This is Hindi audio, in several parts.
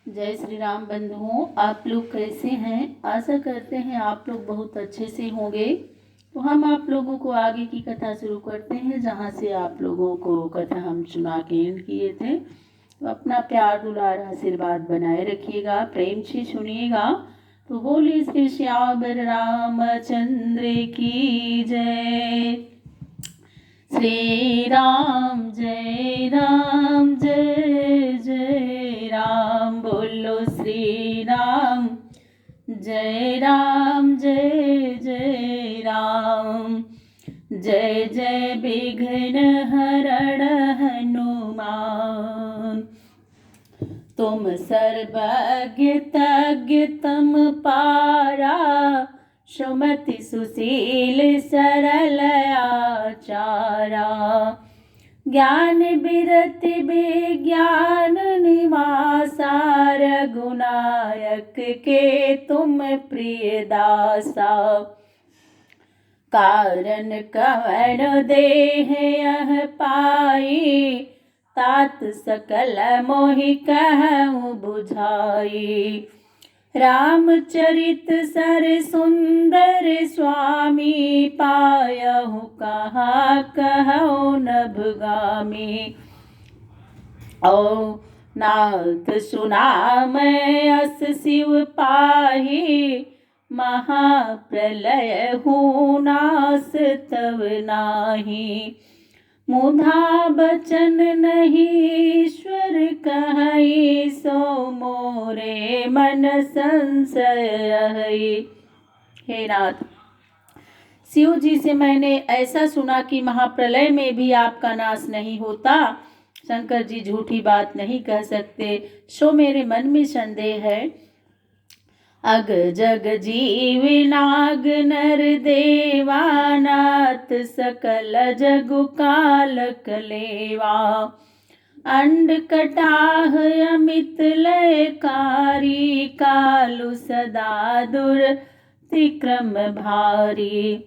जय श्री राम बंधुओं, आप लोग कैसे हैं। आशा करते हैं आप लोग बहुत अच्छे से होंगे। तो हम आप लोगों को आगे की कथा शुरू करते हैं, जहाँ से आप लोगों को कथा हम सुना के एंड किए थे। तो अपना प्यार दुलार आशीर्वाद बनाए रखिएगा, प्रेम से सुनिएगा। तो बोलिए श्री श्यावर रामचंद्र की जय। श्री राम जय राम जय जय राम, बोलो श्री राम जय राम जय जय राम। जय जय विघ्न हरण हनुमान, तुम सर्वज्ञ तज्ञ तम पारा। सुमति सुशील सरल आचारा, ज्ञान बिरति विज्ञान निवासा। रघुनायक के तुम प्रिय दासा, कारण कवण देह यह पाई। तात सकल मोहि कहूँ बुझाई। रामचरित सर सुंदर स्वामी, पायहु कहाँ कहूँ नभगामी। ओ नाथ सुना मैं अस शिव पाही। महाप्रलय हूँ नास तब नाही। मुधा बचन नहीं ईश्वर कहि। सो मोरे मन संशय है। हे नाथ, शिव जी से मैंने ऐसा सुना कि महाप्रलय में भी आपका नाश नहीं होता। शंकर जी झूठी बात नहीं कह सकते, सो मेरे मन में संदेह है। अग जग जीव नाग नर देवा। नाथ सकल जगु काल कलेवा। अंड कटाह अमित लयकारी। कालु सदा दुर्तिक्रम भारी।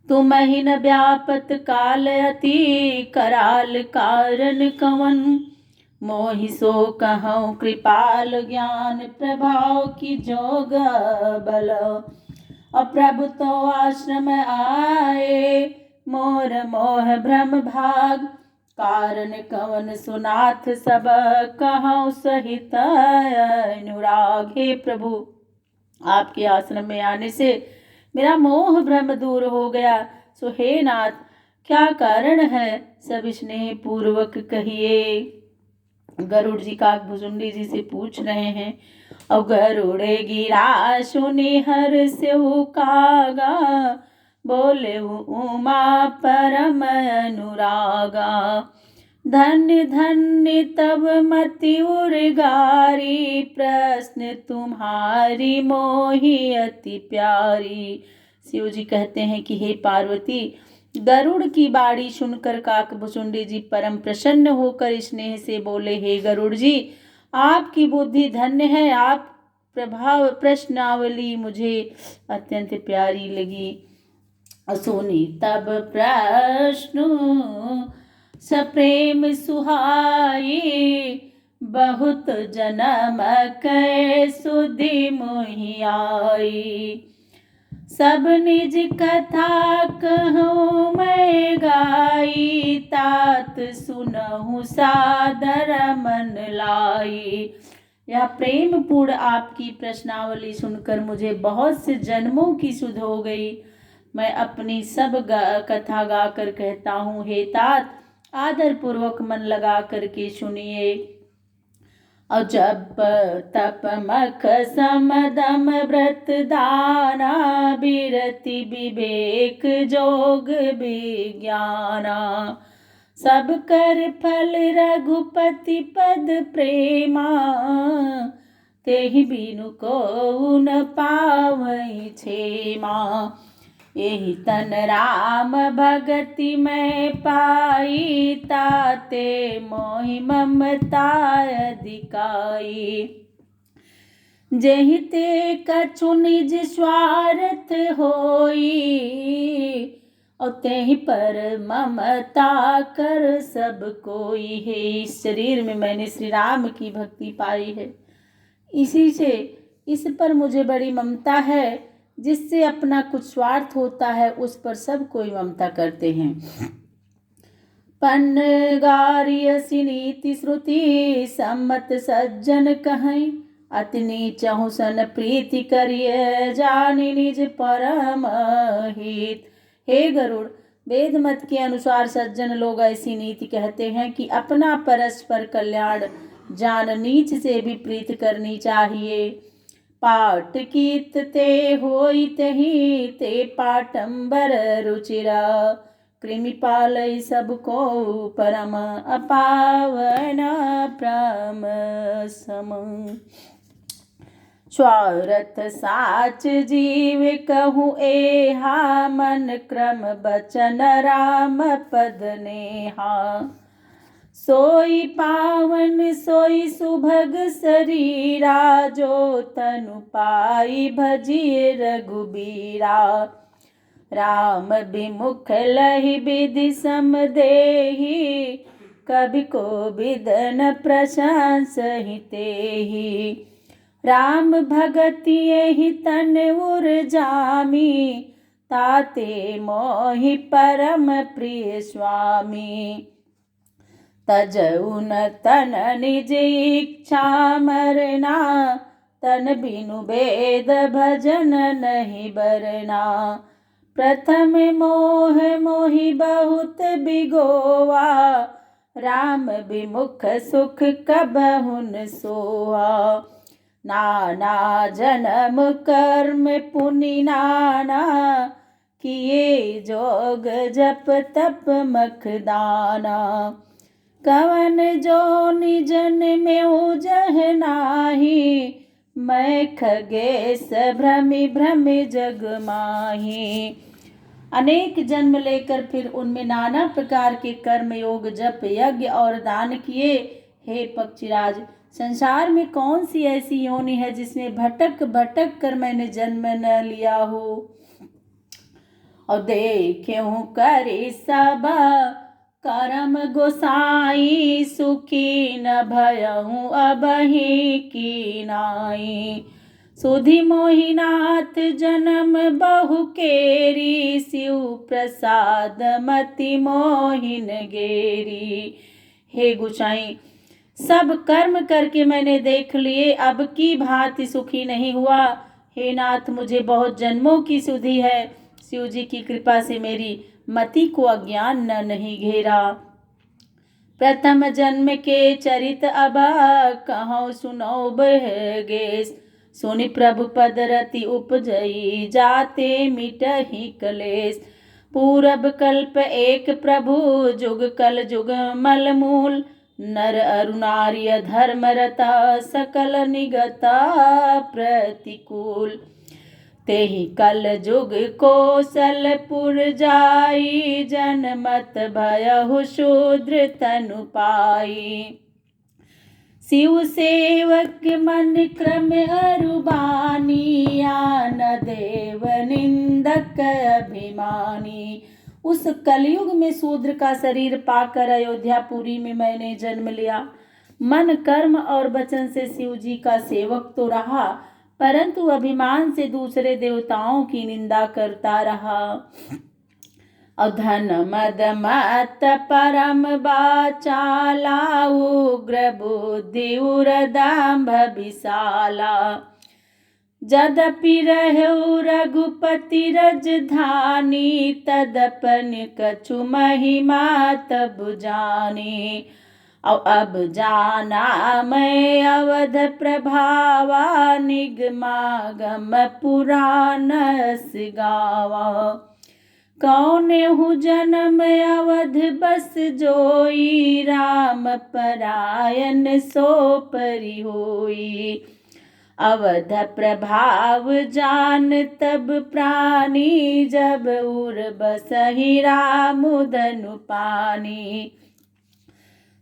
तुमहि न व्यापत काल अति। कराल कारण कवन मोहि सो कहूँ कृपाल। ज्ञान प्रभाव की जोग बल। अप्रभु तो आश्रम आए। मोर मोह भ्रम भाग। कारण कवन सुनाथ सब कहूँ सहित अनुराग। हे प्रभु, आपके आश्रम में आने से मेरा मोह भ्रम दूर हो गया। सो हे नाथ, क्या कारण है, सब स्नेह पूर्वक कहिए। गरुड़ जी काकभुजुंडी जी से पूछ रहे हैं। और गरुड़े गिरा सुनि हर्षउ कागा। बोले उमा परम अनुरागा। धन्य धन्य तब मति उर्गारी। प्रश्न तुम्हारी मोहि अति प्यारी। शिव जी कहते हैं कि हे पार्वती, गरुड़ की बाणी सुनकर काकभुजुंडी जी परम प्रसन्न होकर स्नेह से बोले, हे गरुड़ जी, आपकी बुद्धि धन्य है। आप प्रभाव प्रश्नावली मुझे अत्यंत प्यारी लगी। सुनी तब प्रश्न सप्रेम सुहाई। बहुत जन्म कै सुधि मोहि आई। सब निज कथा कहूँ मैं गाई। तात सुनहु सादर मन लाई। यह प्रेम पूर्ण आपकी प्रश्नावली सुनकर मुझे बहुत से जन्मों की सुध हो गई। मैं अपनी सब कथा गाकर कहता हूँ, हे तात, आदर पूर्वक मन लगा करके सुनिए। और जप तप मख समदम व्रत दाना। बिरति विवेक जोग विज्ञाना। सब कर फल रघुपति पद प्रेमा। तेहि बिनु को न पावै क्षेमा। एहि तन राम भगति में पाई। ताते मोहि ममता अधिकाई। जेहि ते कछु निज स्वार्थ होई। और तेहि पर ममता कर सब कोई है। इस शरीर में मैंने श्री राम की भक्ति पाई है, इसी से इस पर मुझे बड़ी ममता है। जिससे अपना कुछ स्वार्थ होता है उस पर सब कोई ममता करते हैं। पन्नगारियसि नीति श्रुति सम्मत सज्जन कहें, अति नीचहु सन प्रीति करिय जानि निज परम हित। हे गरुड़, वेद मत के अनुसार सज्जन लोग ऐसी नीति कहते हैं कि अपना परस्पर कल्याण जान नीच से भी प्रीत करनी चाहिए। पाट कीत ते होई तहि ते पाटंबर रुचिरा, कृमि पालय सबको परम अपावन प्रम सम। स्वार्थ साच जीव कहूँ एहा, मन क्रम बचन राम पद नेहा। सोई पावन सोई सुभग शरीरा, जो तनु पाई भजिए रघुबीरा। राम विमुख लहि विधि सम देहि, कभी को विदन प्रशंसहि तेहि। राम भगति यहि तन उर जामी, ताते मोहि परम प्रिय स्वामी। तजउ न तन निज इच्छा मरना, तन बिनु वेद भजन नहीं बरना। प्रथम मोह मोहि बहुत बिगोआ, राम विमुख सुख कबहु न सोआ। नाना जन्म कर्म पुनि नाना, किए जोग जप तप मखदाना। कवन जोनि जन्म्यो जह नाही, मैं खगेश भ्रमि भ्रमि जग माही। अनेक जन्म लेकर फिर उनमें नाना प्रकार के कर्म योग जप यज्ञ और दान किए। हे पक्षीराज, संसार में कौन सी ऐसी योनि है जिसमें भटक भटक कर मैंने जन्म न लिया हो। और देख्यूं करि सब करम गोसाई, सुखी न भयहूँ अबहि की नाई। सुधि मोहिनाथ जन्म बहु केरी, शिव प्रसाद मति मोहिन गेरी। हे गोसाई, सब कर्म करके मैंने देख लिए, अब की भांति सुखी नहीं हुआ। हे नाथ, मुझे बहुत जन्मों की सुधि है। शिव जी की कृपा से मेरी मति को अज्ञान न नहीं घेरा। प्रथम जन्म के चरित अब कहूँ सुनो बहगेश, सुनि प्रभु पद रति उपजई, जाते मिटहि कलेश। पूरब कल्प एक प्रभु, जुग कल जुग मल मूल। नर अरु नारी धर्म रता, सकल निगता प्रतिकूल। तेहि कल जुग कौशलपुर जाई, जनमत भयहु शूद्र तनु पाई। शिव सेवक मन क्रम अरुबानी, आन देव निंदक अभिमानी। उस कलयुग में शूद्र का शरीर पाकर अयोध्यापुरी में मैंने जन्म लिया। मन कर्म और वचन से शिव जी का सेवक तो रहा, परंतु अभिमान से दूसरे देवताओं की निंदा करता रहा। धन मद मत परम बाचाला, उग्र बुद्धि उरदाम्भ विशाला। जदपि रहु रघुपति रजधानी, तदपन कछु महिमा तब जानी। अब जाना मैं अवध प्रभावा, निगमागम पुराण गावा। कौन हूँ जन्म अवध बस जोई, राम परायण सो परि होई। अवध प्रभाव जान तब प्राणी, जब उर बसहि राम धनु पानी।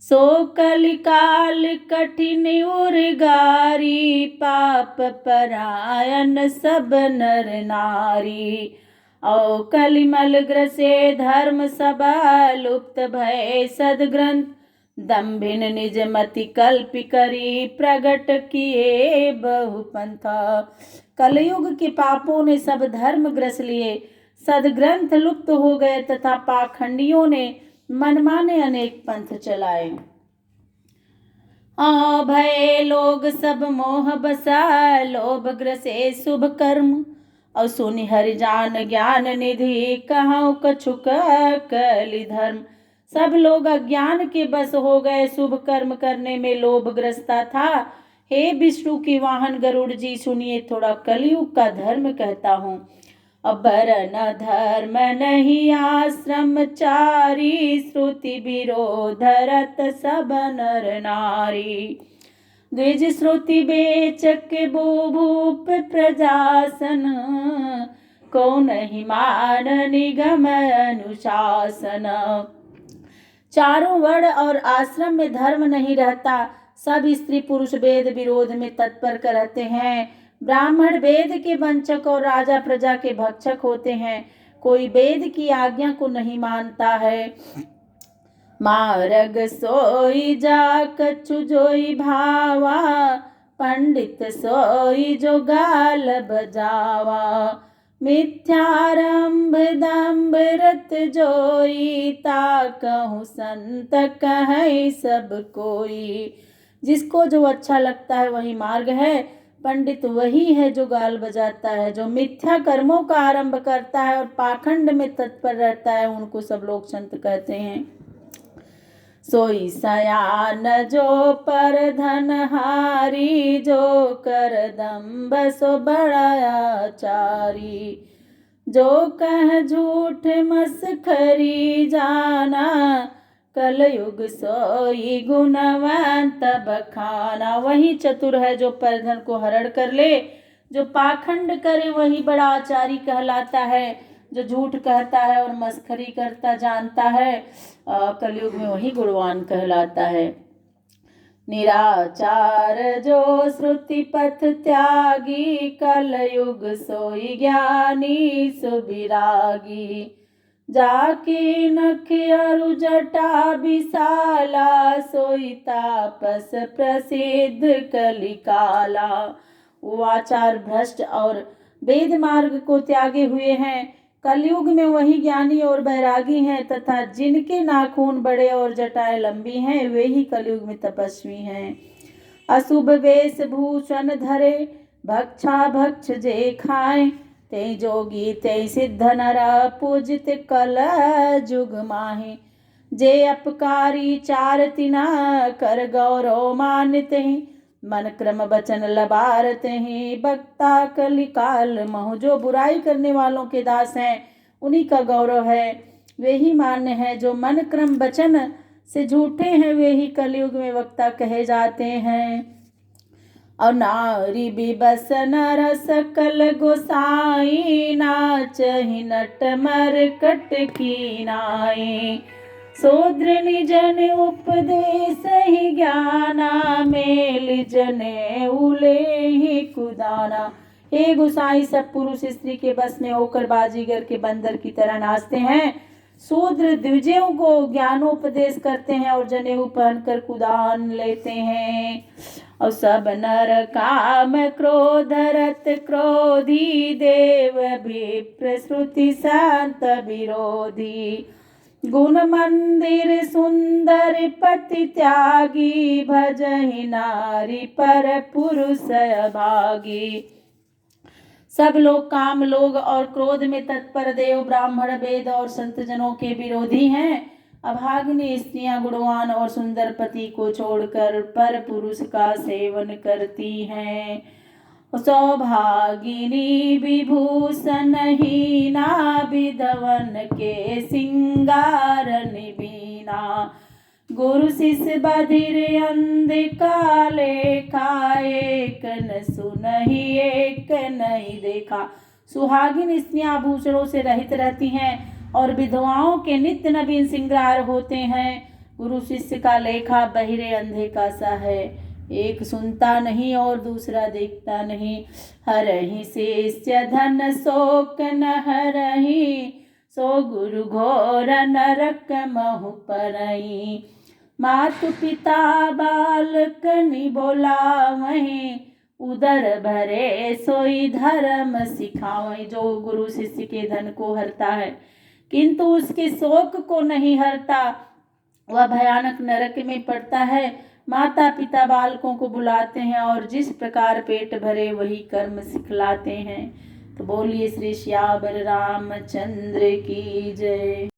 सो कलिकाल कठिन उर्गारी, पाप परायण सब नर नारी। औ कलिमल ग्रसे धर्म सभा लुप्त भय सदग्रंथ दम्भिन निज मति कल्पि करी प्रगट किए बहुपंथा। कलयुग के पापों ने सब धर्म ग्रस लिए, सदग्रंथ लुप्त हो गए तथा पाखंडियों ने मनमाने अनेक पंथ चलाए। भय लोग सब मोह बसा लोभ ग्रसे शुभ कर्म और सुनि हरि जान ज्ञान निधि कहूँ कछुक कलि धर्म। सब लोग अज्ञान के बस हो गए, शुभ कर्म करने में लोभ ग्रस्ता था। हे विष्णु की वाहन गरुड़ जी, सुनिए थोड़ा कलयुग का धर्म कहता हूँ। अबरन धर्म नहीं आश्रमचारी श्रुति विरोध रत सब नर नारी। द्विज श्रुति बेचक भूप प्रजासन को नहीं मान निगम अनुशासन। चारों वर्ण और आश्रम में धर्म नहीं रहता, सब स्त्री पुरुष वेद विरोध में तत्पर रहते हैं। ब्राह्मण वेद के वंचक और राजा प्रजा के भक्षक होते हैं। कोई वेद की आज्ञा को नहीं मानता है। मार्ग सोई जा कछु जोई भावा पंडित सोई जो गाल बजावा। मिथ्यारंभ दम्भ रत जोई ताकहु संत कहे सब कोई। जिसको जो अच्छा लगता है वही मार्ग है, पंडित वही है जो गाल बजाता है। जो मिथ्या कर्मों का आरंभ करता है और पाखंड में तत्पर रहता है उनको सब लोग संत कहते हैं। सोई सयान जो पर धनहारी जो कर दम्भ सो बड़ाचारी। जो कह झूठ मस्खरी जाना कलयुग सोई गुणवंत बखाना। वही चतुर है जो परधन को हरण कर ले, जो पाखंड करे वही बड़ा आचारी कहलाता है। जो झूठ कहता है और मस्खरी करता जानता है कलयुग में वही गुणवान कहलाता है। निराचार जो श्रुति पथ त्यागी कलयुग सोई ज्ञानी सुबिरागी। जाकी नख अरु जटा विशाला सोई तापस प्रसिद्ध कलिकाला। वो आचार भ्रष्ट और वेद मार्ग को त्यागे हुए हैं, कलयुग में वही ज्ञानी और बैरागी हैं तथा जिनके नाखून बड़े और जटाएं लंबी हैं वे ही कलयुग में तपस्वी हैं। अशुभ वेश भूषण धरे भक्षा भक्ष जे खाए ते जोगी ते सिद्ध नर पूजित कल जुग माहे। जे अपकारी चार तिना कर गौरव मानते मन क्रम बचन लबारते हैं। बक्ता कलिकाल महु। जो बुराई करने वालों के दास हैं उन्हीं का गौरव है, वे ही मान्य है। जो मन क्रम वचन से झूठे हैं वे ही कलयुग में वक्ता कहे जाते हैं। और नारी बिबस नर सकल गोसाई नाचहि नट मरकट की नाई। शूद्र निजन उपदेश ही ज्ञाना मेल जने उले ही कुदाना। हे गोसाई, सब पुरुष स्त्री के बस में होकर बाजीगर के बंदर की तरह नाचते हैं। शूद्र द्विजों को ज्ञानोपदेश करते हैं और जनेऊ पहनकर कुदान लेते हैं। और सब नर काम क्रोध रत क्रोधी देव विप्र श्रुति शांत विरोधी। गुण मंदिर सुंदर पति त्यागी भजहि नारी पर पुरुष अभागी। सब लोग काम लोग और क्रोध में तत्पर देव ब्राह्मण वेद और संत जनों के विरोधी हैं। अभागिनी स्त्रियां गुणवान और सुंदर पति को छोड़कर पर पुरुष का सेवन करती हैं। सौभागिनी विभूषण हीना विधवन के सिंगार निबीना। गुरु शिष्य बधिर अंध काले खाए एक न सुनहि एक नहीं देखा। सुहागिन स्त्रियां आभूषणों से रहित रहती हैं और विधवाओं के नित्य नवीन श्रृंगार होते हैं। गुरु शिष्य का लेखा बहिरे अंधे का सा है। एक सुनता नहीं और दूसरा देखता नहीं। हरहि शेष्य धन शोक न हरहि, सो गुरु घोर नरक महु परई। मातु पिता बालक नि बोलावहीं, उदर भरे सोई धर्म सिखावहीं। जो गुरु शिष्य के धन को हरता है किंतु उसके शोक को नहीं हरता, वह भयानक नरक में पड़ता है। माता पिता बालकों को बुलाते हैं और जिस प्रकार पेट भरे वही कर्म सिखलाते हैं। तो बोलिए श्री श्यावर रामचंद्र की जय।